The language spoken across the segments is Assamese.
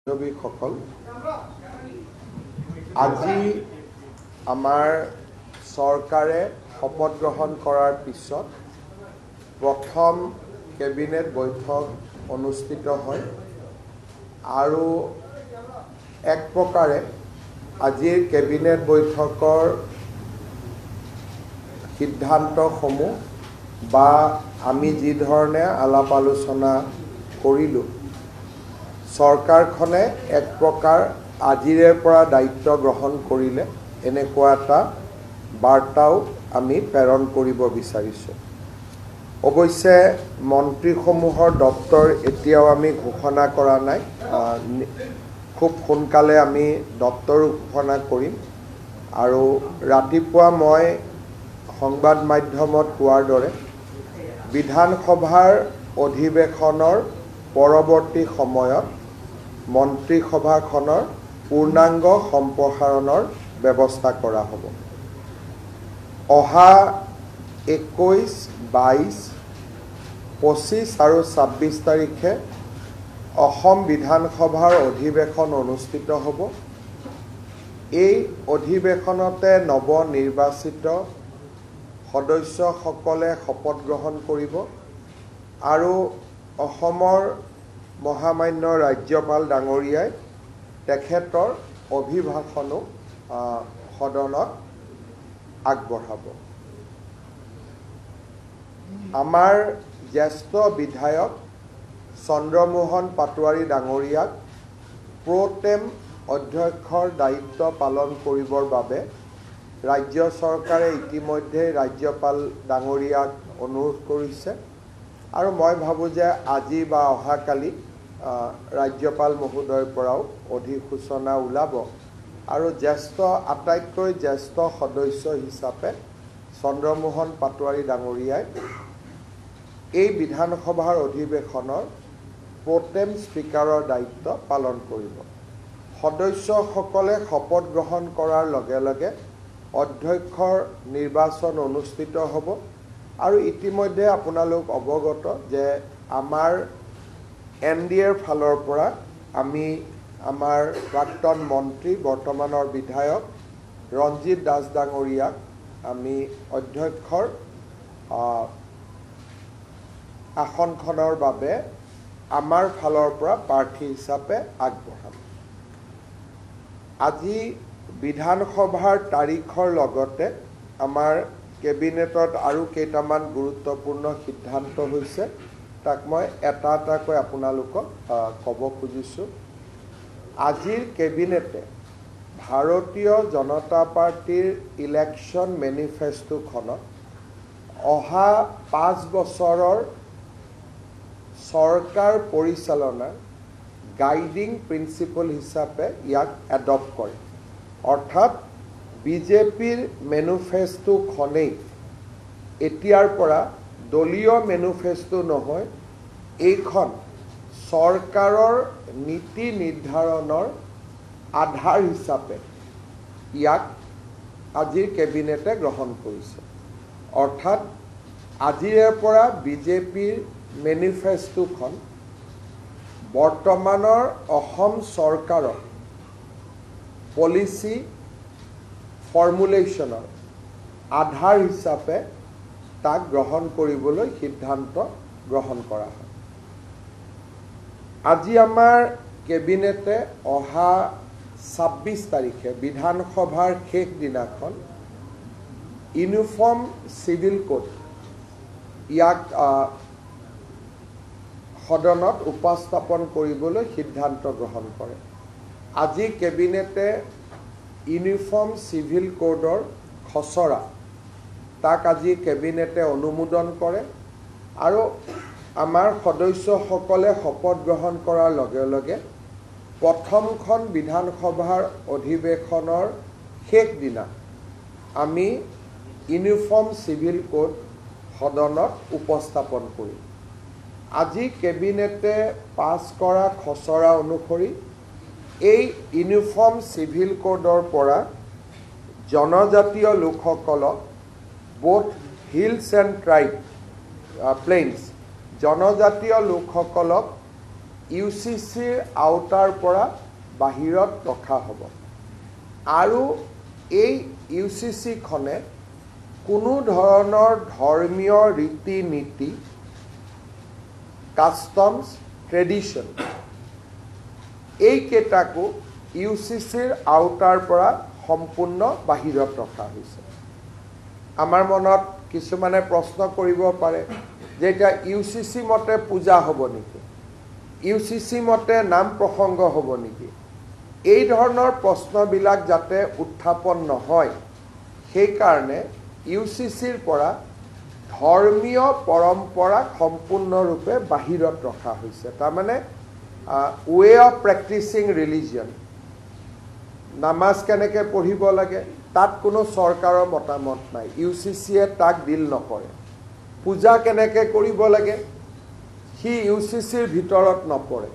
সকল আজি আমাৰ চৰকাৰে শপত গ্ৰহণ কৰাৰ পিছত প্ৰথম কেবিনেট বৈঠক অনুষ্ঠিত হয় আৰু এক প্ৰকাৰে আজিৰ কেবিনেট বৈঠকৰ সিদ্ধান্তসমূহ বা আমি যি ধৰণে আলাপ আলোচনা কৰিলোঁ চৰকাৰখনে এক প্ৰকাৰ আজিৰে পৰা দায়িত্ব গ্ৰহণ কৰিলে এনেকুৱা এটা বাৰ্তাও আমি প্ৰেৰণ কৰিব বিচাৰিছোঁ। অৱশ্যে মন্ত্ৰীসমূহৰ দপ্তৰ এতিয়াও আমি ঘোষণা কৰা নাই, খুব সোনকালে আমি দপ্তৰ ঘোষণা কৰিম আৰু ৰাতিপুৱা মই সংবাদ মাধ্যমত কোৱাৰ দৰে বিধানসভাৰ অধিৱেশনৰ পৰৱৰ্তী সময়ত মন্ত্ৰীসভাখনৰ পূৰ্ণাংগ সম্প্ৰসাৰণৰ ব্যৱস্থা কৰা হ'ব। অহা 21, 22, 25 আৰু 26 তাৰিখে অসম বিধানসভাৰ অধিৱেশন অনুষ্ঠিত হ'ব। এই অধিৱেশনতে নৱনিৰ্বাচিত সদস্যসকলে শপত গ্ৰহণ কৰিব আৰু অসমৰ মহামান্য ৰাজ্যপাল ডাঙৰীয়াই তেখেতৰ অভিভাষণো সদনত আগবঢ়াব। আমাৰ জ্যেষ্ঠ বিধায়ক চন্দ্ৰমোহন পাটোৱাৰী ডাঙৰীয়াক প্ৰ'টেম অধ্যক্ষৰ দায়িত্ব পালন কৰিবৰ বাবে ৰাজ্য চৰকাৰে ইতিমধ্যে ৰাজ্যপাল ডাঙৰীয়াক অনুৰোধ কৰিছে আৰু মই ভাবোঁ যে আজি বা অহাকালি ৰাজ্যপাল মহোদয়ৰ পৰাও অধিসূচনা ওলাব আৰু আটাইতকৈ জ্যেষ্ঠ সদস্য হিচাপে চন্দ্ৰমোহন পাটোৱাৰী ডাঙৰীয়াই এই বিধানসভাৰ অধিৱেশনৰ প্ৰ'টেম স্পীকাৰৰ দায়িত্ব পালন কৰিব। সদস্যসকলে শপত গ্ৰহণ কৰাৰ লগে লগে অধ্যক্ষৰ নিৰ্বাচন অনুষ্ঠিত হ'ব আৰু ইতিমধ্যে আপোনালোক অৱগত যে আমাৰ NDAৰ ফালৰ পৰা আমি আমাৰ প্ৰাক্তন মন্ত্ৰী বৰ্তমানৰ বিধায়ক ৰঞ্জিত দাস ডাঙৰীয়াক আমি অধ্যক্ষৰ আসনখনৰ বাবে আমাৰ ফালৰ পৰা প্ৰাৰ্থী হিচাপে আগবঢ়াম। আজি বিধানসভাৰ তাৰিখৰ লগতে আমাৰ কেবিনেটত আৰু কেইটামান গুৰুত্বপূৰ্ণ সিদ্ধান্ত হৈছে, তাক মই এটা এটাকৈ আপোনালোকক ক'ব খুজিছোঁ। আজিৰ কেবিনেটে ভাৰতীয় জনতা পাৰ্টীৰ ইলেকশ্যন মেনিফেষ্টোখনত অহা 5 বছৰৰ চৰকাৰ পৰিচালনাৰ গাইডিং প্ৰিন্সিপল হিচাপে ইয়াক এডপ্ট কৰে। অৰ্থাৎ বিজেপিৰ মেনিফেষ্টোখনেই এতিয়াৰ পৰা দলীয় মেনিফেষ্টো নহয়, এইখন চৰকাৰৰ নীতি নিৰ্ধাৰণৰ আধাৰ হিচাপে ইয়াক আজিৰ কেবিনেটে গ্ৰহণ কৰিছে। অৰ্থাৎ আজিৰে পৰা বিজেপিৰ মেনিফেষ্টোখন বৰ্তমানৰ অসম চৰকাৰৰ পলিচি ফৰ্মুলেশ্যনৰ আধাৰ হিচাপে তাক গ্ৰহণ কৰিবলৈ সিদ্ধান্ত গ্ৰহণ কৰা হয়। আজি আমাৰ কেবিনেটে অহা 26 তাৰিখে বিধানসভাৰ শেষ দিনাখন ইউনিফৰ্ম চিভিল কোড ইয়াক সদনত উপস্থাপন কৰিবলৈ সিদ্ধান্ত গ্ৰহণ কৰে। আজি কেবিনেটে ইউনিফৰ্ম চিভিল কোডৰ খচৰা তাক আজি কেবিনেটে অনুমোদন কৰে আৰু আমাৰ সদস্যসকলে শপত গ্ৰহণ কৰাৰ লগে লগে প্ৰথমখন বিধানসভাৰ অধিৱেশনৰ শেষ দিনা আমি ইউনিফৰ্ম চিভিল কোড সদনত উপস্থাপন কৰিম। আজি কেবিনেটে পাছ কৰা খচৰা অনুসৰি এই ইউনিফৰ্ম চিভিল কোডৰ পৰা জনজাতীয় লোকসকলক বোথ হিলছ এণ্ড প্লেইনছ জনজাতীয় লোকসকলক UCCৰ আওতাৰ পৰা বাহিৰত ৰখা হ'ব আৰু এই UCCখনে কোনো ধৰণৰ ধৰ্মীয় ৰীতি নীতি কাষ্টমছ ট্ৰেডিশ্যন এইকেইটাকো UCCৰ আওতাৰ পৰা সম্পূৰ্ণ বাহিৰত ৰখা হৈছে আমাৰ মনত কিছুমানে প্ৰশ্ন কৰিব পাৰে যে এটা UCC মতে পূজা হ'ব নেকি UCC মতে নাম প্ৰসংগ হ'ব নেকি এই ধৰণৰ প্ৰশ্নবিলাক যাতে উত্থাপন নহয় সেই কাৰণে UCCৰ পৰা ধৰ্মীয় পৰম্পৰা সম্পূৰ্ণৰূপে বাহিৰত ৰখা হৈছে তাৰমানে ৱে অফ প্ৰেক্টিচিং ৰিলিজিয়ন নামাজ কেনেকৈ পঢ়িব লাগে তাত কোনো চৰকাৰৰ মতামত নাই UCCয়ে তাক ডিল নকৰে পূজা কেনেকৈ কৰিব লাগে সি UCCৰ ভিতৰত নপৰে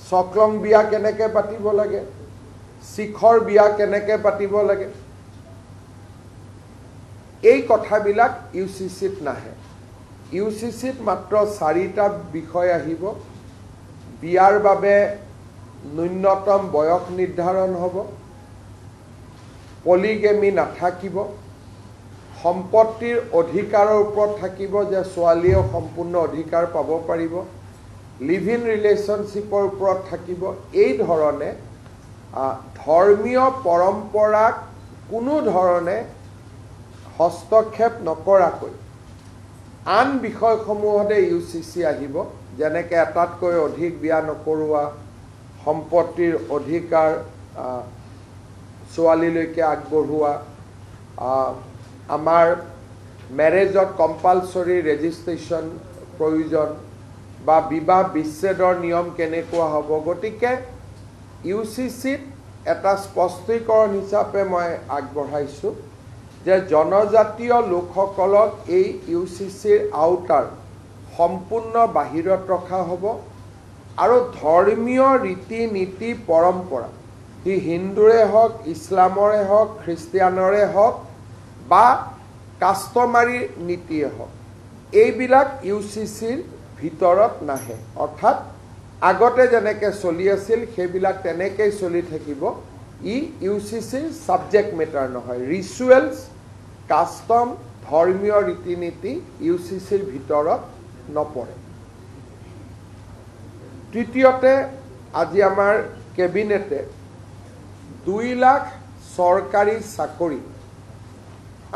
চক্ৰং বিয়া কেনেকৈ পাতিব লাগে শিখৰ বিয়া কেনেকৈ পাতিব লাগে এই কথাবিলাক UCCত নাহে UCCত মাত্ৰ 4টা বিষয় আহিব বিয়াৰ বাবে ন্যূনতম বয়স নিৰ্ধাৰণ হ'ব পলিগেমি নাথাকিব সম্পত্তিৰ অধিকাৰৰ ওপৰত থাকিব যে ছোৱালীয়ে সম্পূৰ্ণ অধিকাৰ পাব পাৰিব লিভ ইন ৰিলেশ্যনশ্বিপৰ ওপৰত থাকিব এই ধৰণে ধৰ্মীয় পৰম্পৰাক কোনো ধৰণে হস্তক্ষেপ নকৰাকৈ আন বিষয়সমূহতে UCC আহিব যেনেকৈ এটাতকৈ অধিক বিয়া নকৰোৱা সম্পত্তিৰ অধিকাৰ ছোৱালীলৈকে আগবঢ়োৱা আমাৰ মেৰেজত কম্পালচৰি ৰেজিষ্ট্ৰেশ্যন প্ৰয়োজন বা বিবাহ বিচ্ছেদৰ নিয়ম কেনেকুৱা হ'ব গতিকে UCCত এটা স্পষ্টীকৰণ হিচাপে মই আগবঢ়াইছোঁ যে জনজাতীয় লোকসকলক এই UCCৰ আওতাৰ সম্পূৰ্ণ বাহিৰত ৰখা হ'ব আৰু ধৰ্মীয় ৰীতি নীতি পৰম্পৰা সি হিন্দুৰে হওক ইছলামৰে হওক খ্ৰীষ্টিয়ানৰে হওক বা কাষ্টমাৰী নীতিয়ে হওক এইবিলাক UCCৰ ভিতৰত নাহে অৰ্থাৎ আগতে যেনেকৈ চলি আছিল সেইবিলাক তেনেকৈ চলি থাকিব ই UCCৰ ছাবজেক্ট মেটাৰ নহয় ৰিচুৱেলছ কাষ্টম ধৰ্মীয় ৰীতি নীতি UCCৰ ভিতৰত নপৰে তৃতীয়তে আজি আমাৰ কেবিনেটে 2 লাখ চৰকাৰী চাকৰি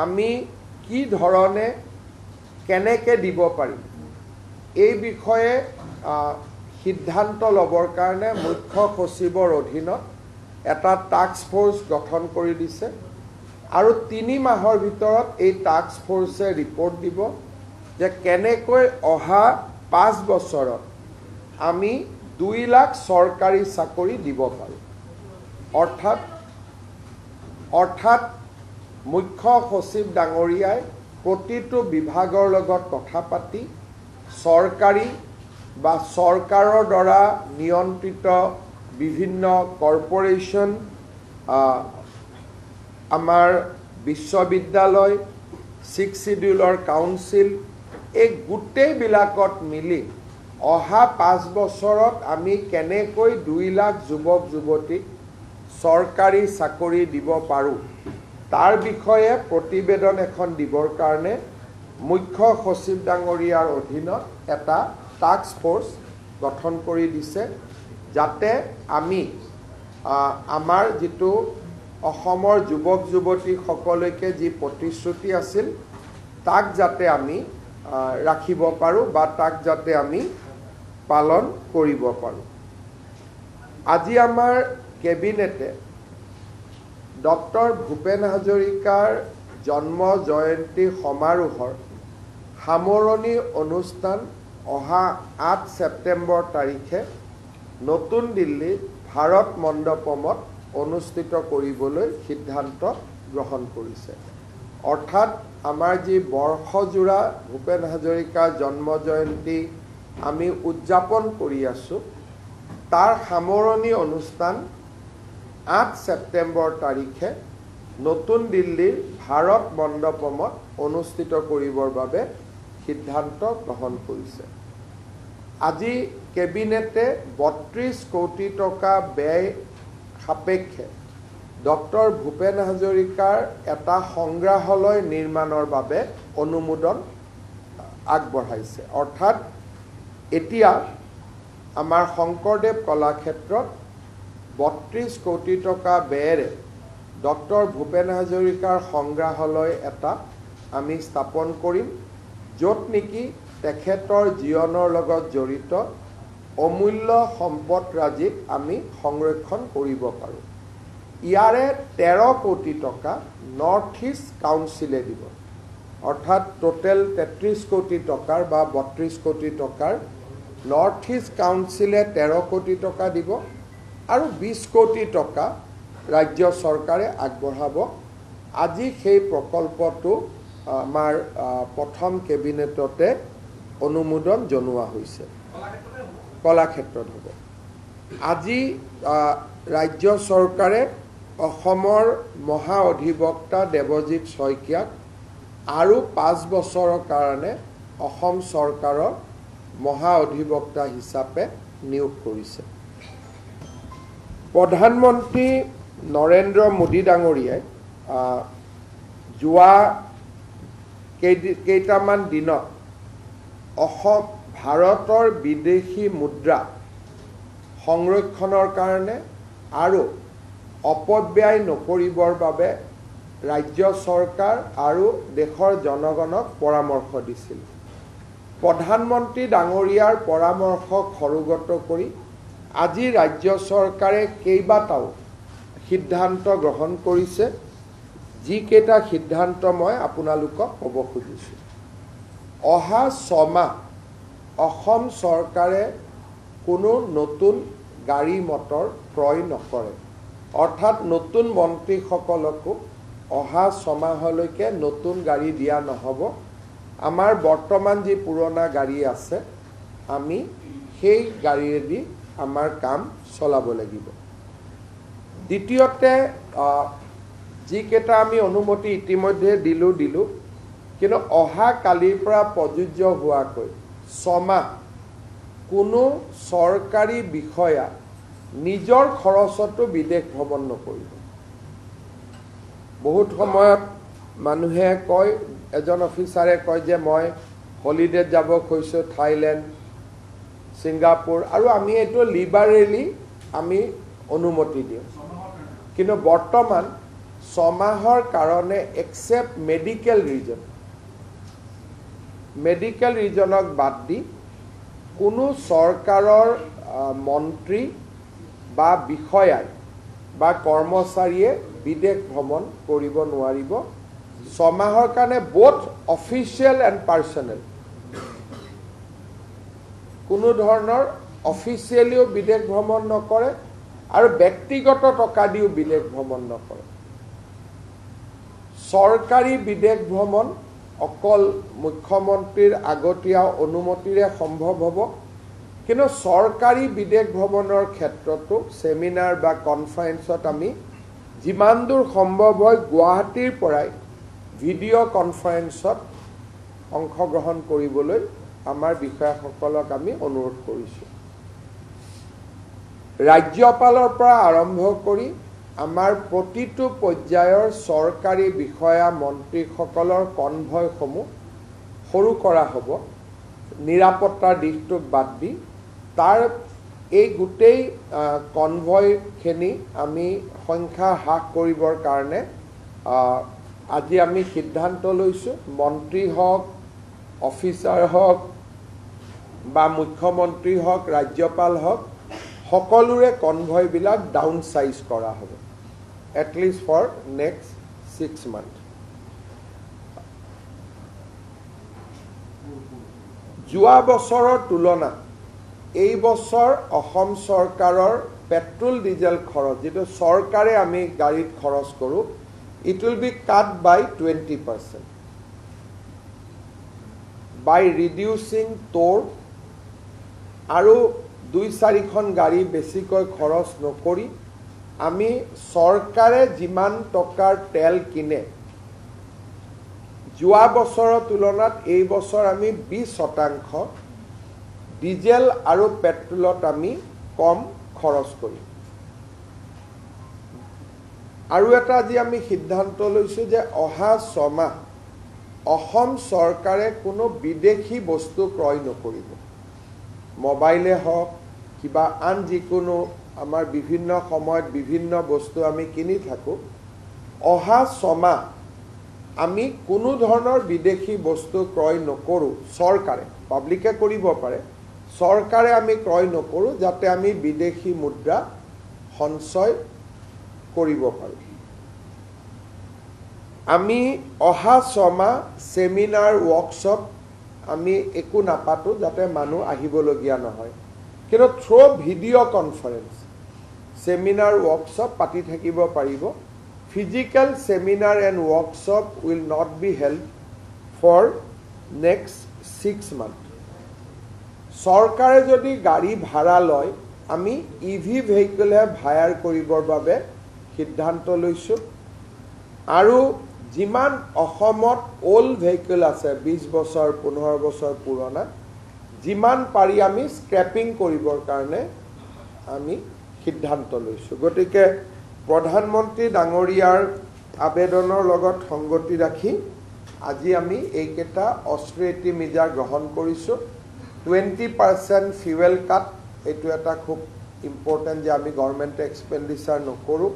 আমি কি ধৰণে কেনেকৈ দিব পাৰিম এই বিষয়ে সিদ্ধান্ত ল'বৰ কাৰণে মুখ্য সচিবৰ অধীনত এটা টাস্ক ফ'ৰ্চ গঠন কৰি দিছে আৰু 3 মাহৰ ভিতৰত এই টাস্ক ফ'ৰ্চে ৰিপৰ্ট দিব যে কেনেকৈ অহা 5 বছৰত আমি 2 লাখ চৰকাৰী চাকৰি দিব পাৰোঁ অৰ্থাৎ মুখ্য সচিব ডাঙৰীয়াই প্ৰতিটো বিভাগৰ লগত কথা পাতি চৰকাৰী বা চৰকাৰৰ দ্বাৰা নিয়ন্ত্ৰিত বিভিন্ন কৰ্পোৰেশ্যন আমাৰ বিশ্ববিদ্যালয় 6 শিডিউলৰ কাউন্সিল এই গোটেইবিলাকত মিলি অহা 5 বছৰত আমি কেনেকৈ 2 লাখ যুৱক যুৱতীক চৰকাৰী চাকৰি দিব পাৰোঁ তাৰ বিষয়ে প্ৰতিবেদন এখন দিবৰ কাৰণে মুখ্য সচিব ডাঙৰীয়াৰ অধীনত এটা টাস্ক ফ'ৰ্চ গঠন কৰি দিছে যাতে আমি আমাৰ যিটো অসমৰ যুৱক যুৱতীসকলৈকে যি প্ৰতিশ্ৰুতি আছিল তাক যাতে আমি ৰাখিব পাৰোঁ বা তাক যাতে আমি পালন কৰিব পাৰোঁ আজি আমাৰ কেবিনেটে ডক্টৰ ভূপেন হাজৰিকাৰ জন্ম জয়ন্তী সমাৰোহৰ সামৰণি অনুষ্ঠান অহা 8 ছেপ্টেম্বৰ তাৰিখে নতুন দিল্লীৰ ভাৰত মণ্ডপমত অনুষ্ঠিত কৰিবলৈ সিদ্ধান্ত গ্ৰহণ কৰিছে অৰ্থাৎ আমাৰ যি বৰ্ষজোৰা ভূপেন হাজৰিকাৰ জন্ম জয়ন্তী আমি উদযাপন কৰি আছোঁ তাৰ সামৰণি অনুষ্ঠান 8 ছেপ্টেম্বৰ তাৰিখে নতুন দিল্লীৰ ভাৰত মণ্ডপমত অনুষ্ঠিত কৰিবৰ বাবে সিদ্ধান্ত গ্ৰহণ কৰিছে আজি কেবিনেটে 32 কোটি টকা ব্যয় সাপেক্ষে ডক্টৰ ভূপেন হাজৰিকাৰ এটা সংগ্ৰহালয় নিৰ্মাণৰ বাবে অনুমোদন আগবঢ়াইছে। অৰ্থাৎ এতিয়া আমাৰ শংকৰদেৱ কলাক্ষেত্ৰত 32 কোটি টকা ব্যয়েৰে ডক্টৰ ভূপেন হাজৰিকাৰ সংগ্ৰহালয় এটা আমি স্থাপন কৰিম, য'ত নেকি তেখেতৰ জীৱনৰ লগত জড়িত অমূল্য সম্পদৰাজিক আমি সংৰক্ষণ কৰিব পাৰোঁ। ইয়াৰে 13 কোটি টকা নৰ্থ ইষ্ট কাউন্সিলে দিব। অৰ্থাৎ টোটেল 33 কোটি টকাৰ বা 32 কোটি টকাৰ নৰ্থ ইষ্ট কাউন্সিলে 13 কোটি টকা দিব আৰু 20 কোটি টকা ৰাজ্য চৰকাৰে আগবঢ়াব। আজি সেই প্ৰকল্পটো আমাৰ প্ৰথম কেবিনেটতে অনুমোদন জনোৱা হৈছে। কলাক্ষেত্ৰত হ'ব। আজি ৰাজ্য চৰকাৰে অসমৰ মহা অধিবক্তা দেৱজিৎ শইকীয়াক আৰু 5 বছৰৰ কাৰণে অসম চৰকাৰৰ মহা অধিবক্তা হিচাপে নিয়োগ কৰিছে। প্ৰধানমন্ত্ৰী নৰেন্দ্ৰ মোদী ডাঙৰীয়াই যোৱা কেইটামান দিনত অসম ভাৰতৰ বিদেশী মুদ্ৰা সংৰক্ষণৰ কাৰণে আৰু অপব্যয় নকৰিবৰ বাবে ৰাজ্য চৰকাৰ আৰু দেশৰ জনগণক পৰামৰ্শ দিছিল। প্ৰধানমন্ত্ৰী ডাঙৰীয়াৰ পৰামৰ্শক সৰুগত কৰি আজি ৰাজ্য চৰকাৰে কেইবাটাও সিদ্ধান্ত গ্ৰহণ কৰিছে, যিকেইটা সিদ্ধান্ত মই আপোনালোকক ক'ব খুজিছোঁ। অহা 6 মাহ অসম চৰকাৰে কোনো নতুন গাড়ী মটৰ ক্ৰয় নকৰে। অৰ্থাৎ নতুন মন্ত্ৰীসকলকো অহা 6 মাহলৈকে নতুন গাড়ী দিয়া নহ'ব। আমাৰ বৰ্তমান যি পুৰণা গাড়ী আছে আমি সেই গাড়ীয়েদি আমাৰ কাম চলাব লাগিব। দ্বিতীয়তে যিকেইটা আমি অনুমতি ইতিমধ্যে দিলোঁ কিন্তু অহা কালিৰ পৰা প্ৰযোজ্য হোৱাকৈ 6 মাহ কোনো চৰকাৰী বিষয়া নিজৰ খৰচতো বিদেশ ভ্ৰমণ নকৰিব। বহুত সময়ত মানুহে কয়, এজন অফিচাৰে কয় যে মই হলিডেত যাব খুজিছোঁ থাইলেণ্ড, ছিংগাপুৰ, আৰু আমি এইটো লিবাৰেলি আমি অনুমতি দিওঁ। কিন্তু বৰ্তমান 6 মাহৰ কাৰণে এক্সেপ্ট মেডিকেল ৰিজনক বাদ দি কোনো চৰকাৰৰ মন্ত্ৰী বা বিষয়াই বা কৰ্মচাৰীয়ে বিদেশ ভ্ৰমণ কৰিব নোৱাৰিব। 6 মাহৰ কাৰণে বোথ অফিচিয়েল এণ্ড পাৰ্চনেল, কোনো ধৰণৰ অফিচিয়েলিও বিদেশ ভ্ৰমণ নকৰে আৰু ব্যক্তিগত টকা দিও বিদেশ ভ্ৰমণ নকৰে। চৰকাৰী বিদেশ ভ্ৰমণ অকল মুখ্যমন্ত্ৰীৰ আগতীয়া অনুমতিৰে সম্ভৱ হ'ব। কিন্তু চৰকাৰী বিদেশ ভ্ৰমণৰ ক্ষেত্ৰতো সেমিনাৰ বা কনফাৰেন্সত আমি যিমান দূৰ সম্ভৱ হয় গুৱাহাটীৰ পৰাই ভিডিঅ' কনফাৰেন্সত অংশগ্ৰহণ কৰিবলৈ আমাৰ বিষয়াসকলক আমি অনুৰোধ কৰিছোঁ। ৰাজ্যপালৰ পৰা আৰম্ভ কৰি আমাৰ প্ৰতিটো পৰ্যায়ৰ চৰকাৰী বিষয়া মন্ত্ৰীসকলৰ কনভয়সমূহ সৰু কৰা হ'ব, নিৰাপত্তাৰ দিশটোক বাদ দি। তাৰ এই গোটেই কনভয়খিনি আমি সংখ্যা হ্ৰাস কৰিবৰ কাৰণে আজি আমি সিদ্ধান্ত লৈছোঁ। মন্ত্ৰী হওক, অফিচাৰ হওক বা মুখ্যমন্ত্ৰী হওক, ৰাজ্যপাল হওক, সকলোৰে কনভয়বিলাক ডাউন চাইজ কৰা হ'ব এটলিষ্ট ফৰ নেক্সট 6 মান্থ। যোৱা বছৰৰ তুলনাত এই বছৰ অসম চৰকাৰৰ পেট্ৰল ডিজেল খৰচ, যিটো চৰকাৰে আমি গাড়ীত খৰচ কৰোঁ, it will be cut by 20% by reducing toll আৰু 2-4খন গাড়ী বেছিকৈ খৰচ নকৰি আমি চৰকাৰে যিমান টকাৰ তেল কিনে যোৱা বছৰৰ তুলনাত এই বছৰ আমি 20% ডিজেল আৰু পেট্ৰলত আমি কম খৰচ কৰিম। আৰু এটা আজি আমি সিদ্ধান্ত লৈছোঁ যে অহা 6 মাহ অসম চৰকাৰে কোনো বিদেশী বস্তু ক্ৰয় নকৰিব। মোবাইলে হওক কিবা আন যিকোনো আমাৰ বিভিন্ন সময়ত বিভিন্ন বস্তু আমি কিনি থাকোঁ, অহা 6 মাহ আমি কোনো ধৰণৰ বিদেশী বস্তু ক্ৰয় নকৰোঁ। চৰকাৰে, পাব্লিকে কৰিব পাৰে, চৰকাৰে আমি ক্ৰয় নকৰোঁ, যাতে আমি বিদেশী মুদ্ৰা সঞ্চয় কৰিব পাৰোঁ। আমি অহা 6 মাহ সেমিনাৰ ৱৰ্কশ্বপ আমি একো নাপাতোঁ, যাতে মানুহ আহিবলগীয়া নহয়। কিন্তু through video' conference seminar workshop পাতি থাকিব পাৰিব। Physical seminar and workshop will not be held for next 6 months. চৰকাৰে যদি গাড়ী ভাড়া লয়, আমি EV vehicle হায়াৰ কৰিবৰ বাবে সিদ্ধান্ত লৈছোঁ। আৰু যিমান অসমত ওল্ড ভেহিকল আছে 20 বছৰ 15 বছৰ পুৰণা, যিমান পাৰি আমি স্ক্ৰেপিং কৰিবৰ কাৰণে আমি সিদ্ধান্ত লৈছোঁ। গতিকে প্ৰধানমন্ত্ৰী ডাঙৰীয়াৰ আবেদনৰ লগত সংগতি ৰাখি আজি আমি এইকেইটা অস্ত্ৰেটি মিজাৰ গ্ৰহণ কৰিছোঁ। 20% ফিউৱেল কাট, এইটো এটা খুব ইম্পৰ্টেণ্ট যে আমি গভৰ্ণমেণ্টে এক্সপেণ্ডিচাৰ নকৰোঁ।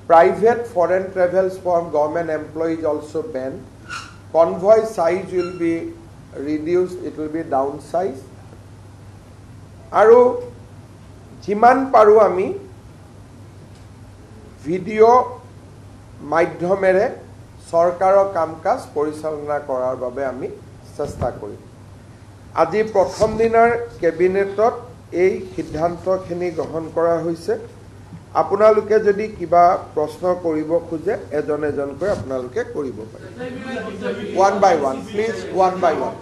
Private foreign travels from government employees also' Ben. Convoy size will be reduce, it will B down size. আৰু যিমান পাৰোঁ আমি ভিডিঅ' মাধ্যমেৰে চৰকাৰৰ কাম কাজ পৰিচালনা কৰাৰ বাবে আমি চেষ্টা কৰিম। আজি প্ৰথম দিনাৰ কেবিনেটত এই সিদ্ধান্তখিনি গ্ৰহণ কৰা হৈছে। আপোনালোকে যদি কিবা প্ৰশ্ন কৰিব খোজে এজন এজনকৈ আপোনালোকে কৰিব পাৰে। One by one please, one by one.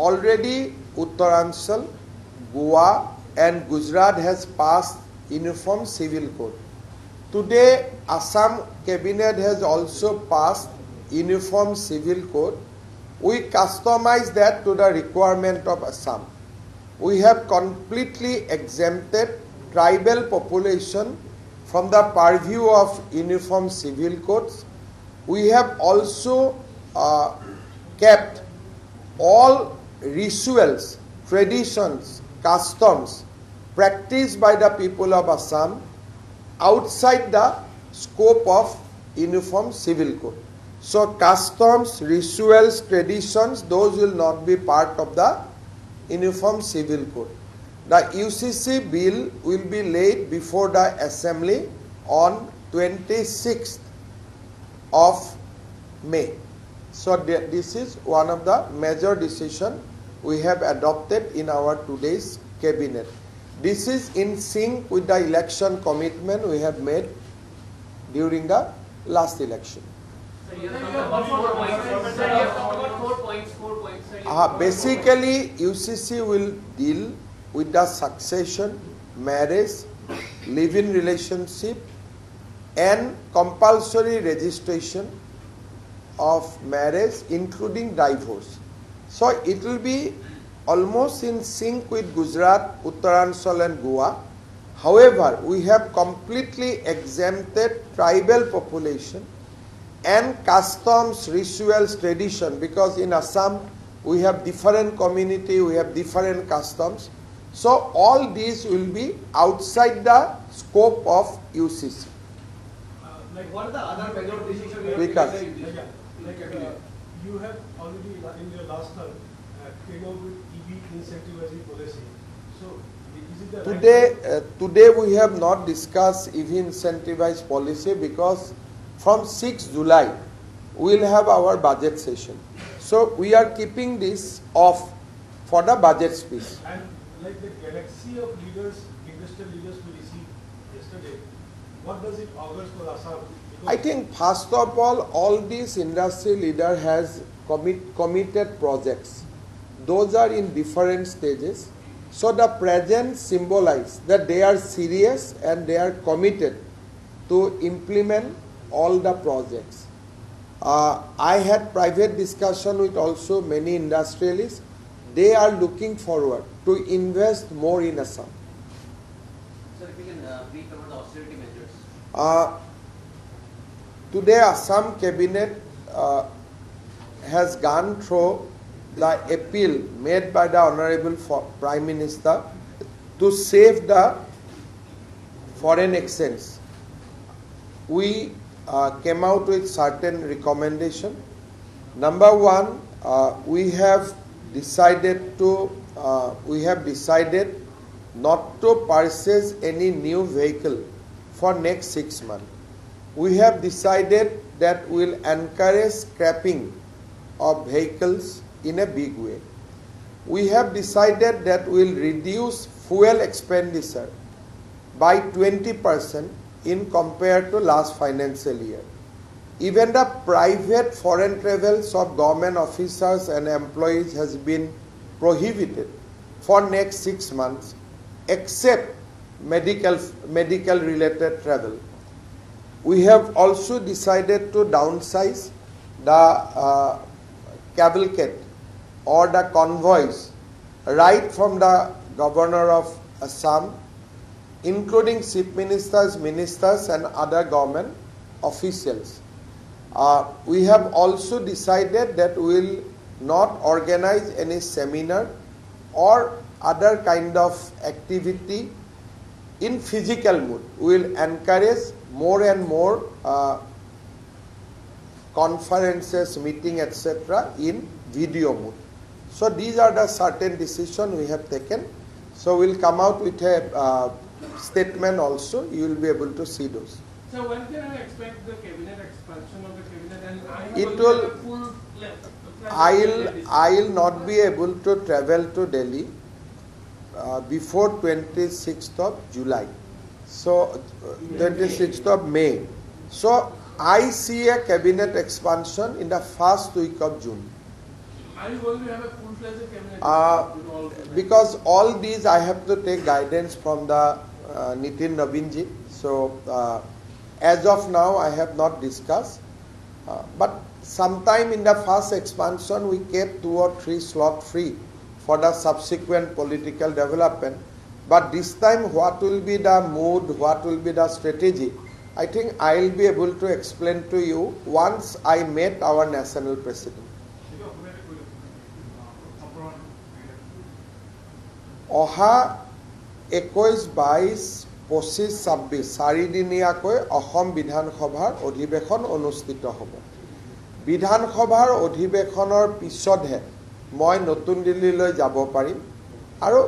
Already Uttaranchal, Goa and Gujarat has passed Uniform Civil Code. Today, Assam Cabinet has also passed Uniform Civil Code. We customize that to the requirement of Assam. We have completely exempted tribal population from the purview of Uniform Civil Codes. We have also kept all rituals, traditions, customs practiced by the people of Assam outside the scope of Uniform Civil Code. So customs, rituals, traditions, those will not be part of the Uniform Civil Code. The UCC bill will be laid before the Assembly on 26th of May. So this is one of the major decisions we have adopted in our today's cabinet. This is in sync with the election commitment we have made during the last election. Basically, UCC will deal with the succession, marriage, live-in relationship, and compulsory registration of marriage, including divorce. So it will be almost in sync with Gujarat, Uttaranchal and Goa. However, we have completely exempted tribal population and customs, rituals, tradition, because in Assam we have different community, we have different customs. So all these will be outside the scope of UCC. Like what are the other major decisions Because you have already in your last term came out with EV incentivizing policy. So is it the today we have not discussed EV incentivized policy because from 6 July we will have our budget session. So we are keeping this off for the budget speech. And like the galaxy of leaders, industrial leaders we received yesterday, what does it augur for Assam? I think first of all these industry leader has committed projects. Those are in different stages. So the present symbolize that they are serious and they are committed to implement all the projects. I had private discussion with also many industrialists. They are looking forward to invest more in Assam. Sir, if you can brief about the austerity measures. Today, Assam cabinet has gone through the appeal made by the Honorable Prime Minister to save the foreign exchange. We came out with certain recommendation. Number one, we have decided not to purchase any new vehicle for next 6 months. We have decided that we will encourage scrapping of vehicles in a big way. We have decided that we will reduce fuel expenditure by 20% in compared to last financial year. Even the private foreign travels of government officers and employees has been prohibited for next 6 months, except medical related travel. We have also decided to downsize the cavalcade or the convoys right from the governor of Assam, including chief ministers, ministers and other government officials. We have also decided that we will not organize any seminar or other kind of activity in physical mood. We will encourage more and more conferences, meeting, etc. in video mode. So these are the certain decisions we have taken. So we'll come out with a statement also. You will be able to see those. So when can I expect the cabinet expansion of the cabinet, and It will. I'll not be able to travel to Delhi before 26th of July. So 26th of May. So I see a cabinet expansion in the first week of June. Are you going to have a full-fledged cabinet? Because all these I have to take guidance from the Nitin Naveenji. So as of now I have not discussed. But sometime in the first expansion we kept 2 or 3 slots free for the subsequent political development. But this time what will be the mood, what will be the strategy, I think I will be able to explain to you once I met our national president. Oha 21, 22, 25, 26 চাৰিদিনীয়াকৈ অসম বিধানসভাৰ অধিৱেশন অনুষ্ঠিত হ'ব। বিধানসভাৰ অধিৱেশনৰ পিছতহে মই নতুন দিল্লীলৈ যাব পাৰিম আৰু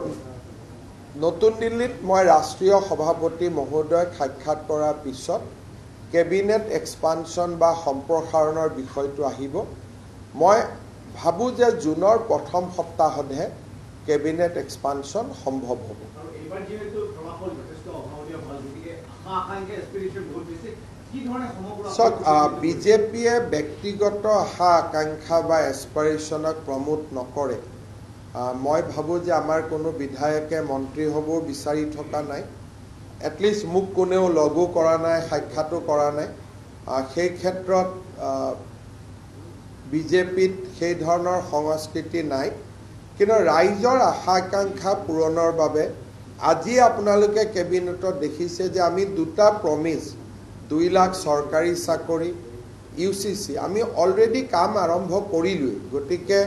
নতুন দিল্লীত মই ৰাষ্ট্ৰীয় সভাপতি মহোদয়ক সাক্ষাৎ কৰাৰ পিছত কেবিনেট এক্সপানশ্যন বা সম্প্ৰসাৰণৰ বিষয়টো আহিব। মই ভাবোঁ যে জুনৰ প্ৰথম সপ্তাহতহে কেবিনেট এক্সপানশ্যন সম্ভৱ হ'ব। বিজেপিয়ে ব্যক্তিগত আশা আকাংক্ষা বা এছপাৰেশ্যনক প্ৰমোট নকৰে। মই ভাবোঁ যে আমাৰ কোনো বিধায়কে মন্ত্ৰী হ'ব বিচাৰি থকা নাই। এটলিষ্ট মোক কোনেও লগো কৰা নাই, সাক্ষাতো কৰা নাই। সেই ক্ষেত্ৰত বিজেপিত সেই ধৰণৰ সংস্কৃতি নাই। কিন্তু ৰাইজৰ আশা আকাংক্ষা পূৰণৰ বাবে আজি আপোনালোকে কেবিনেটত দেখিছে যে আমি 2টা প্ৰমিছ, 2 লাখ চৰকাৰী চাকৰি, UCC আমি অলৰেডি কাম আৰম্ভ কৰিলোঁৱেই। গতিকে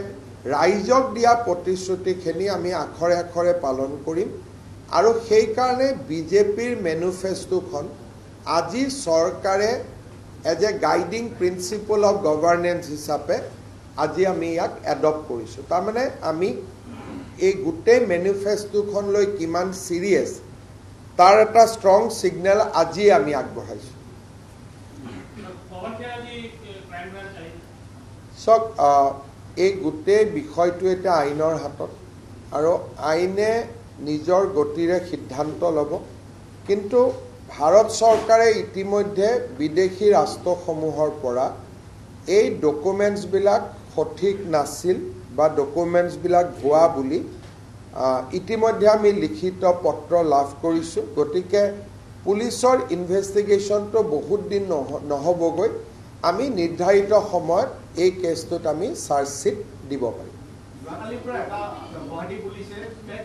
ৰাইজক দিয়া প্ৰতিশ্ৰুতিখিনি আমি আখৰে আখৰে পালন কৰিম আৰু সেইকাৰণে বিজেপিৰ মেনিফেষ্টোখন আজি চৰকাৰে as a guiding principle of governance হিচাপে আজি আমি ইয়াক এডপ্ট কৰিছোঁ। তাৰমানে আমি এই গোটেই মেনিফেষ্টোখন লৈ কিমান চিৰিয়াছ তাৰ এটা ষ্ট্ৰং ছিগনেল আজি আমি আগবঢ়াইছোঁ। চাওক, এই গোটেই বিষয়টো এতিয়া আইনৰ হাতত আৰু আইনে নিজৰ গতিৰে সিদ্ধান্ত ল'ব। কিন্তু ভাৰত চৰকাৰে ইতিমধ্যে বিদেশী ৰাষ্ট্ৰসমূহৰ পৰা এই ডকুমেণ্টছবিলাক সঠিক নাছিল বা ডকুমেণ্টছবিলাক ভুৱা বুলি ইতিমধ্যে আমি লিখিত পত্ৰ লাভ কৰিছোঁ। গতিকে পুলিচৰ ইনভেষ্টিগেশ্যনটো বহুত দিন নহ'বগৈ। আমি নিৰ্ধাৰিত সময়ত এই কেছটোত আমি চাৰ্জশ্বিট দিব পাৰিম যোৱাকালিৰ পৰা এটা গুৱাহাটী পুলিচে ফেক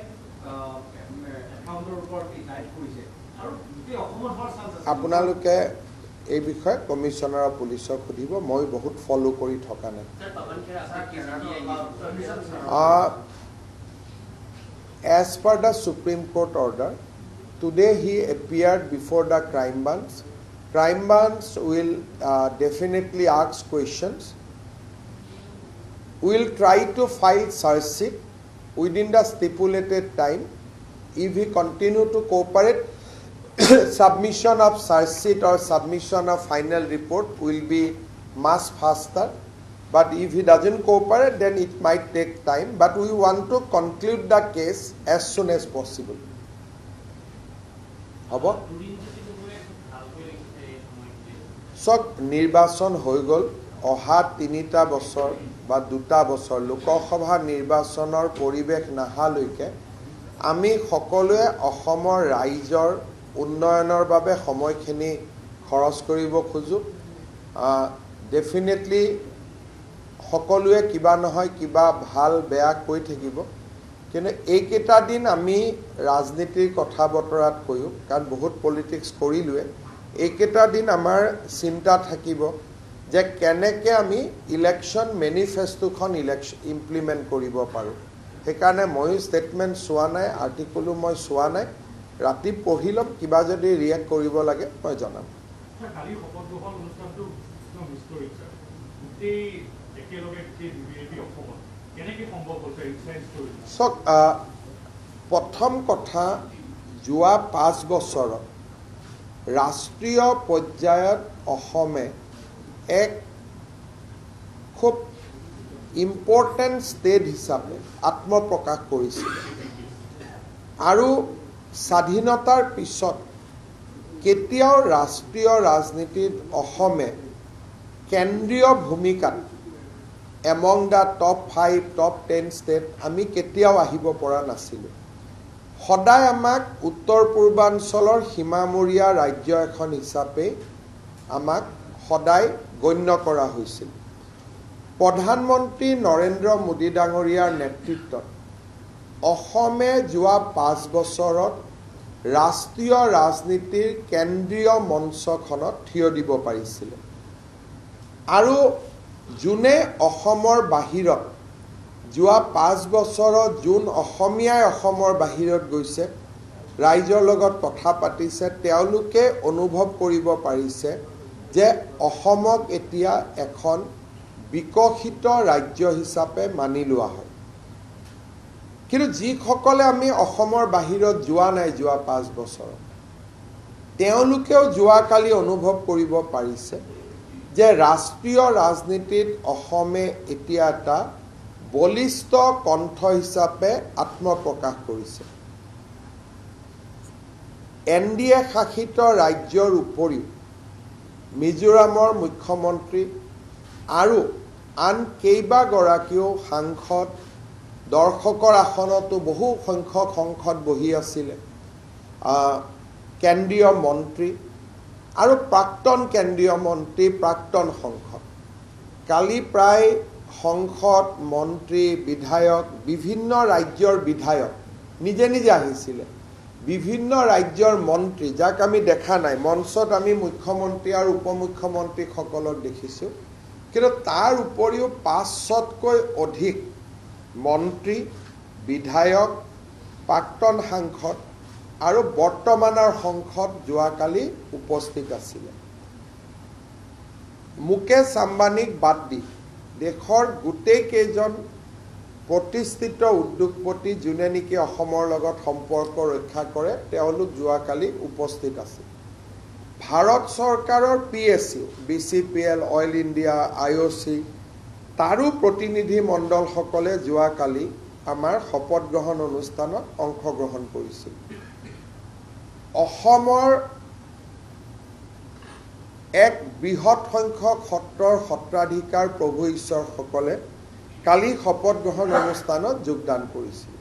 একাউণ্টৰ ওপৰত ইনভাইট কৰিছে আৰু গোটেই অসমত হোৱাৰ চান্স আছে আপোনালোকে এই বিষয়ে কমিশনাৰ অফ পুলিচক সুধিব মই বহুত ফলো কৰি থকা নাই Sir, Pawan Khera, sir, As per the Supreme Court order, today he appeared before the crime branch. Crime branch will definitely ask questions. We will try to file charge sheet within the stipulated time. If he continue to cooperate, submission of charge sheet or submission of final report will be much faster. But if he doesn't cooperate, then it might take time. But we want to conclude the case as soon as possible. হ'ব চক নিৰ্বাচন হৈ গ'ল অহা 3টা বছৰ বা 2টা বছৰ লোকসভা নিৰ্বাচনৰ পৰিৱেশ নাহালৈকে আমি সকলোৱে অসমৰ ৰাইজৰ উন্নয়নৰ বাবে সময়খিনি খৰচ কৰিব খোজো ডেফিনেটলি সকলোৱে কিবা নহয় কিবা ভাল বেয়া কৈ থাকিব কিন্তু এইকেইটা দিন আমি ৰাজনীতিৰ কথা বতৰাত কৈও কাৰণ বহুত পলিটিক্স কৰিলোৱে এইকেইটা দিন আমাৰ চিন্তা থাকিব যে কেনেকৈ আমি ইলেকশ্যন মেনিফেষ্টোখন ইমপ্লিমেণ্ট কৰিব পাৰোঁ সেইকাৰণে ময়ো ষ্টেটমেণ্ট চোৱা নাই আৰ্টিকলো মই চোৱা নাই ৰাতি পঢ়ি ল'ম কিবা যদি ৰিয়েক্ট কৰিব লাগে মই জনাম কালি শপত গ্ৰহণ অনুষ্ঠানটো মিছ কৰিছে গোটেই একেলগে গোটেই বিজেপি অসমত কেনেকৈ সম্ভৱ হৈছে ইনচাইড ষ্টৰী চক প্ৰথম কথা যোৱা 5 বছৰত ৰাষ্ট্ৰীয় পৰ্যায়ত অসমে এক খুব ইম্পৰ্টেণ্ট ষ্টেট হিচাপে আত্মপ্ৰকাশ কৰিছিল আৰু স্বাধীনতাৰ পিছত কেতিয়াও ৰাষ্ট্ৰীয় ৰাজনীতিত অসমে কেন্দ্ৰীয় ভূমিকাত among the top 5 top 10 state আমি কেতিয়াও আহিব পৰা নাছিলোঁ সদায় আমাক উত্তৰ পূৰ্বাঞ্চলৰ সীমামূৰীয়া ৰাজ্য এখন হিচাপে আমাক সদায় গণ্য কৰা হৈছিল প্ৰধানমন্ত্ৰী নৰেন্দ্ৰ মোদী ডাঙৰীয়াৰ নেতৃত্বত অসমে যোৱা 5 বছৰত ৰাষ্ট্ৰীয় ৰাজনীতিৰ কেন্দ্ৰীয় মঞ্চখনত থিয় দিব পাৰিছিল আৰু যোনে অসমৰ বাহিৰত যোৱা 5 বছৰত যোন অসমীয়াই অসমৰ বাহিৰত গৈছে ৰাইজৰ লগত কথা পাতিছে তেওঁলোকে অনুভৱ কৰিব পাৰিছে যে অসমক এতিয়া এখন বিকশিত ৰাজ্য হিচাপে মানি লোৱা হয় কিন্তু যিসকলে আমি অসমৰ বাহিৰত যোৱা নাই যোৱা 5 বছৰত তেওঁলোকেও যোৱাকালি অনুভৱ কৰিব পাৰিছে যে ৰাষ্ট্ৰীয় ৰাজনীতিত অসমে এতিয়া এটা বলিষ্ঠ কণ্ঠ হিচাপে আত্মপ্ৰকাশ কৰিছে এনডিএ শাসিত ৰাজ্যৰ উপৰিও মিজোৰামৰ মুখ্যমন্ত্ৰী আৰু আন কেইবাগৰাকীও সাংসদ দৰ্শকৰ আসনতো বহু সংখ্যক সংসদ বহি আছিলে কেন্দ্ৰীয় মন্ত্ৰী আৰু প্ৰাক্তন কেন্দ্ৰীয় মন্ত্ৰী প্ৰাক্তন সংসদ কালি প্ৰায় সংসদ মন্ত্ৰী বিধায়ক বিভিন্ন ৰাজ্যৰ বিধায়ক নিজে নিজে আহিছিলে বিভিন্ন ৰাজ্যৰ মন্ত্ৰী যাক আমি দেখা নাই মঞ্চত আমি মুখ্যমন্ত্ৰী আৰু উপমুখ্যমন্ত্ৰীসকলক দেখিছোঁ কিন্তু তাৰ উপৰিও 500তকৈ অধিক মন্ত্ৰী বিধায়ক প্ৰাক্তন সাংসদ আৰু বৰ্তমানৰ সংসদ যোৱাকালি উপস্থিত আছিলে মুকেশ আম্বানীক বাদ দি দেশৰ গোটেই কেইজন প্ৰতিষ্ঠিত উদ্যোগপতি যোনে নেকি অসমৰ লগত সম্পৰ্ক ৰক্ষা কৰে তেওঁলোক যোৱাকালি উপস্থিত আছে ভাৰত চৰকাৰৰ PSU BCPL oil India IOC তাৰো প্ৰতিনিধি মণ্ডলসকলে যোৱাকালি আমাৰ শপত গ্ৰহণ অনুষ্ঠানত অংশগ্ৰহণ কৰিছিল অসমৰ এক বৃহৎ সংখ্যক সত্ৰৰ সত্ৰাধিকাৰ প্ৰভু ঈশ্বৰসকলে কালি শপত গ্ৰহণ অনুষ্ঠানত যোগদান কৰিছিল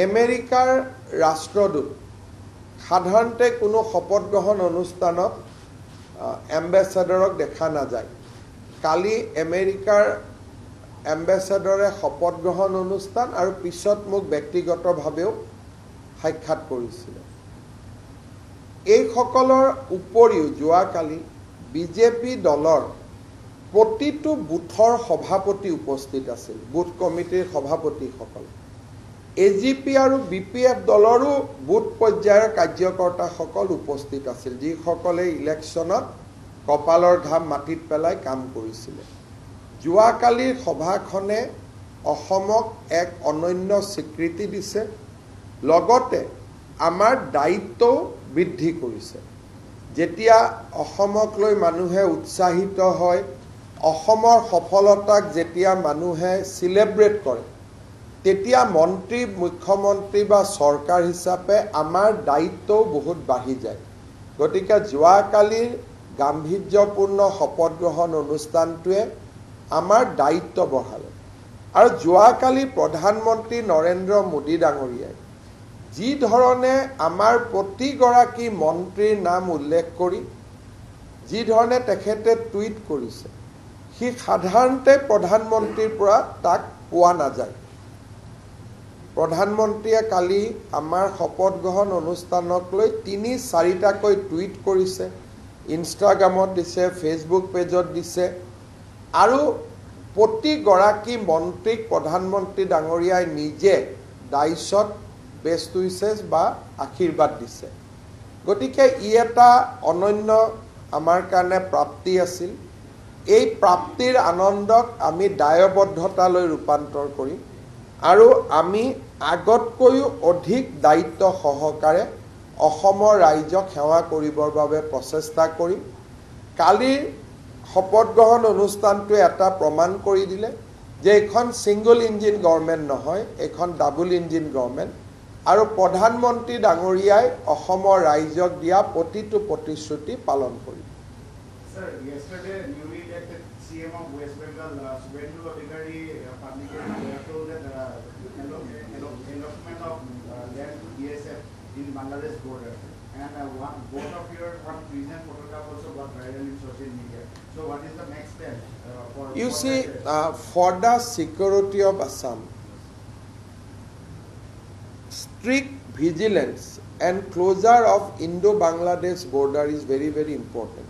আমেৰিকাৰ ৰাষ্ট্ৰদূত সাধাৰণতে কোনো শপত গ্ৰহণ অনুষ্ঠানত এম্বেচাডৰক দেখা নাযায় কালি আমেৰিকাৰ এম্বেচাডৰে শপত গ্ৰহণ অনুষ্ঠান আৰু পিছত মোক ব্যক্তিগতভাৱেও সাক্ষাৎ কৰিছিলে এইসকলৰ উপৰিও যোৱাকালি বিজেপি দলৰ প্ৰতিটো বুথৰ সভাপতি উপস্থিত আছিল বুথ কমিটিৰ সভাপতিসকল এজিপি আৰু বিপিএফ দলৰো বুথ পৰ্যায়ৰ কাৰ্যকৰ্তাসকল উপস্থিত আছিল যিসকলে ইলেকশ্যনত কপালৰ ঘাম মাটিত পেলাই কাম কৰিছিলে যোৱাকালিৰ সভাখনে অসমক এক অনন্য স্বীকৃতি দিছে লগতে আমাৰ দায়িত্বও বৃদ্ধি কৰিছে যেতিয়া অসমক লৈ মানুহে উৎসাহিত হয় অসমৰ সফলতাক যেতিয়া মানুহে সেলিব্ৰেট কৰে তেতিয়া মন্ত্ৰী মুখ্যমন্ত্ৰী বা চৰকাৰ হিচাপে আমাৰ দায়িত্বও বহুত বাঢ়ি যায় গতিকে যোৱাকালিৰ গাম্ভীৰ্যপূৰ্ণ শপত গ্ৰহণ অনুষ্ঠানটোৱে আমাৰ দায়িত্ব বঢ়ালে আৰু যোৱাকালি প্ৰধানমন্ত্ৰী নৰেন্দ্ৰ মোদী ডাঙৰীয়াই যি ধৰণে আমাৰ প্ৰতিগৰাকী মন্ত্ৰীৰ নাম উল্লেখ কৰি যি ধৰণে তেখেতে টুইট কৰিছে সি সাধাৰণতে প্ৰধানমন্ত্ৰীৰ পৰা তাক পোৱা নাযায় প্ৰধানমন্ত্ৰীয়ে কালি আমাৰ শপত গ্ৰহণ অনুষ্ঠানক লৈ ৩-৪টাকৈ টুইট কৰিছে ইনষ্টাগ্ৰামত দিছে ফেচবুক পেজত দিছে আৰু প্ৰতিগৰাকী মন্ত্ৰীক প্ৰধানমন্ত্ৰী ডাঙৰীয়াই নিজে ডাইচত বেষ্ট উইচেছ বা আশীৰ্বাদ দিছে গতিকে ই এটা অনন্য আমাৰ কাৰণে প্ৰাপ্তি আছিল এই প্ৰাপ্তিৰ আনন্দক আমি দায়বদ্ধতালৈ ৰূপান্তৰ কৰিম আৰু আমি আগতকৈও অধিক দায়িত্ব সহকাৰে অসমৰ ৰাইজক সেৱা কৰিবৰ বাবে প্ৰচেষ্টা কৰিম কালিৰ শপত গ্ৰহণ অনুষ্ঠানটোৱে এটা প্ৰমাণ কৰি দিলে যে এখন সিংগল ইঞ্জিন গভৰ্ণমেণ্ট নহয় এখন ডাবল ইঞ্জিন গভৰ্ণমেণ্ট আৰু প্ৰধানমন্ত্ৰী ডাঙৰীয়াই অসমৰ ৰাইজক দিয়া প্ৰতিটো প্ৰতিশ্ৰুতি পালন কৰিব Sir, yesterday newly elected CM of West Bengal, Subhendu Adhikari, publicly told that allotment of land to BSF in Bangladesh border, and both of your recent photograph also got viral in social media. So, what is the next step for? You see, for the security of Assam, strict vigilance and closure of Indo-Bangladesh border is very, very important.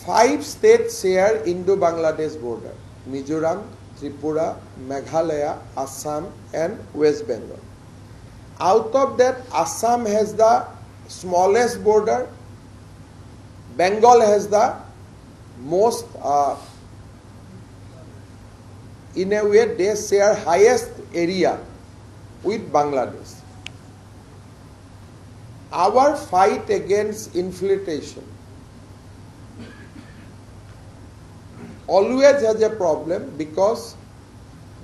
5 states share Indo-Bangladesh border: Mizoram, Tripura, Meghalaya, Assam, and West Bengal. Out of that, Assam has the smallest border. Bengal has the most. In a way, they share highest area with Bangladesh. Our fight against infiltration always has a problem because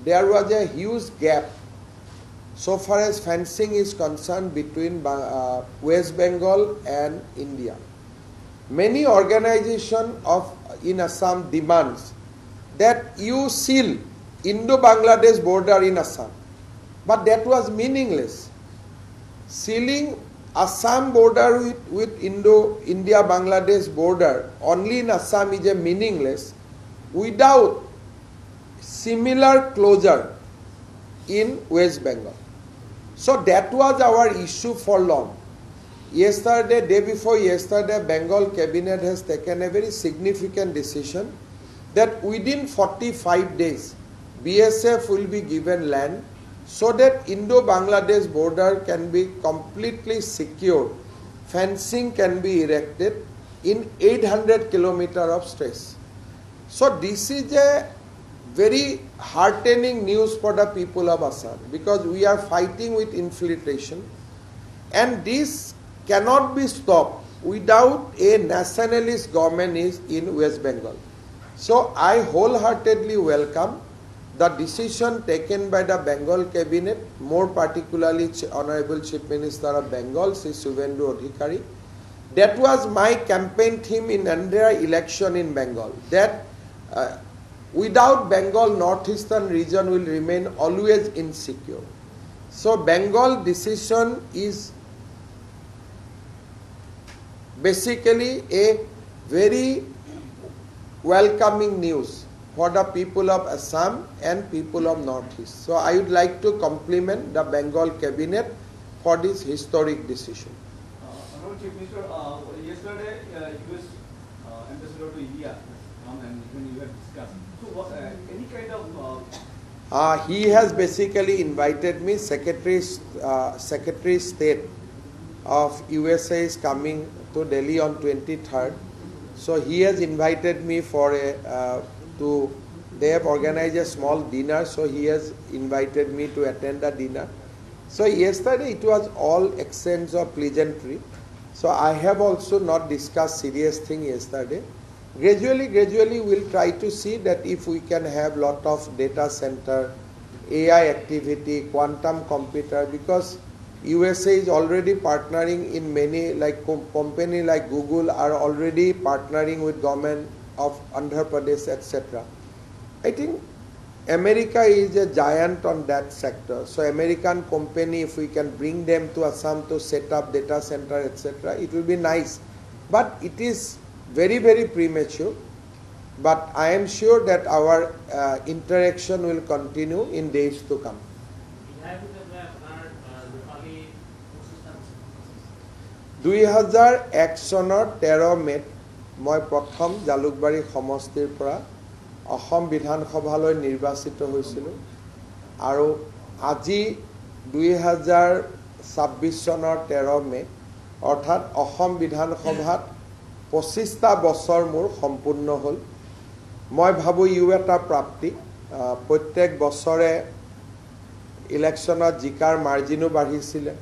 there was a huge gap so far as fencing is concerned between West Bengal and India. Many organizations in Assam demands that you seal Indo-Bangladesh border in Assam, but that was meaningless. Sealing Assam border with India-Bangladesh border only in Assam is a meaningless without similar closure in West Bengal. So that was our issue for long. Yesterday, day before yesterday, Bengal cabinet has taken a very significant decision that within 45 days, BSF will be given land so that Indo-Bangladesh border can be completely secured. Fencing can be erected in 800 kilometers of stretch. So this is a very heartening news for the people of Assam because we are fighting with infiltration and this cannot be stopped without a nationalist government in West Bengal. So I wholeheartedly welcome the decision taken by the Bengal cabinet, more particularly Honorable Chief Minister of Bengal, Sri Subhendu Adhikari. That was my campaign theme in Andhra election in Bengal, that without Bengal, northeastern region will remain always insecure. So Bengal decision is basically a very welcoming news for the people of Assam and people of Northeast. So I would like to compliment the Bengal cabinet for this historic decision. Honorable Chief Minister, yesterday US ambassador to India come and when you have discussed. So what any kind of He has basically invited me. Secretary State of USA is coming to Delhi on 23rd. So he has invited me for they have organized a small dinner. So he has invited me to attend the dinner. So yesterday it was all exchange of pleasantry. So I have also not discussed serious thing yesterday. Gradually we'll try to see that if we can have lot of data center, AI activity, quantum computer, because USA is already partnering in many, like company like Google are already partnering with government of Andhra Pradesh, etc. I think America is a giant on that sector. So American company, if we can bring them to Assam to set up data center, etc., it will be nice. But it is very, very premature. But I am sure that our interaction will continue in days to come. 2001 চনৰ 13 মেত মই প্ৰথম জালুকবাৰী সমষ্টিৰ পৰা অসম বিধানসভালৈ নিৰ্বাচিত হৈছিলোঁ আৰু আজি 2026 চনৰ 13 মে অৰ্থাৎ অসম বিধানসভাত 25টা বছৰ মোৰ সম্পূৰ্ণ হ'ল মই ভাবো ইউ এটা প্ৰাপ্তি প্ৰত্যেক বছৰে ইলেকশ্যনত জিকাৰ মাৰ্জিনো বাঢ়িছিলে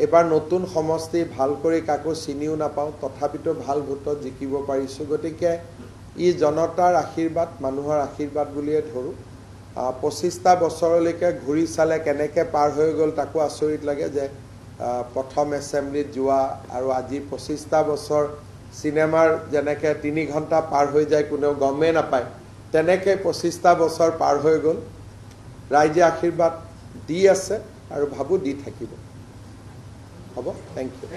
এবাৰ নতুন সমষ্টি ভাল কৰি কাকো চিনিও নাপাওঁ তথাপিতো ভাল ভোটত জিকিব পাৰিছো গতিকে ই জনতাৰ আশীৰ্বাদ মানুহৰ আশীৰ্বাদ বুলিয়ে ধৰো 25টা বছৰলৈকে ঘূৰি চালে কেনেকৈ পাৰ হৈ গ'ল তাকো আচৰিত লাগে যে প্ৰথম এছেম্বলিত যোৱা আৰু আজি 25টা বছৰ সিনেমাৰ যেনেকৈ 3 ঘণ্টা পাৰ হৈ যায় কোনেও গমে নাপায় তেনেকৈ 25টা বছৰ পাৰ হৈ গ'ল ৰাইজে আশীৰ্বাদ দি আছে আৰু ভাবো দি থাকিব হ'ব থ্যাংক ইউ